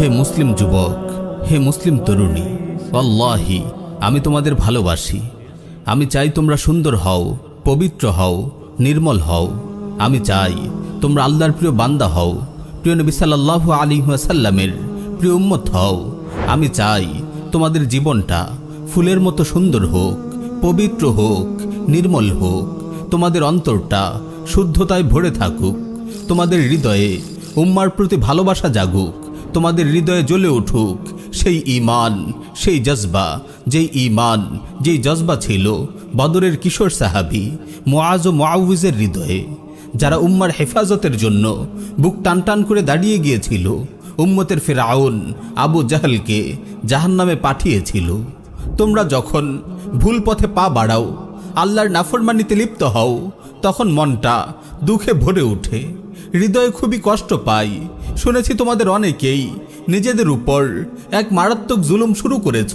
হে মুসলিম যুবক, হে মুসলিম তরুণী, আল্লাহি আমি তোমাদের ভালোবাসি। আমি চাই তোমরা সুন্দর হও, পবিত্র হও, নির্মল হও। আমি চাই তোমরা আল্লাহর প্রিয় বান্দা হও, প্রিয় নবী সাল্লাল্লাহু আলাইহি ওয়াসাল্লামের প্রিয় উম্মত হও। আমি চাই তোমাদের জীবনটা ফুলের মতো সুন্দর হোক, পবিত্র হোক, নির্মল হোক। তোমাদের অন্তরটা শুদ্ধতায় ভরে থাকুক। তোমাদের হৃদয়ে উম্মার প্রতি ভালোবাসা জাগুক। তোমাদের হৃদয়ে জ্বলে উঠুক সেই ঈমান, সেই জজবা, যেই জজবা ছিল বদরের কিশোর সাহাবী মুআজ ও মুআউযের হৃদয়ে, যারা উম্মার হেফাজতের জন্য বুক টানটান করে দাঁড়িয়ে গিয়েছিল, উম্মতের ফিরআউন আবু জাহলকে জাহান্নামে পাঠিয়েছিল। তোমরা যখন ভুল পথে পা বাড়াও, আল্লাহর নাফরমানিতে লিপ্ত হও, তখন মনটা দুঃখে ভরে ওঠে, হৃদয়ে খুবই কষ্ট পায়। শুনেছি তোমাদের অনেকেই নিজেদের উপর এক মারাত্মক জুলুম শুরু করেছ।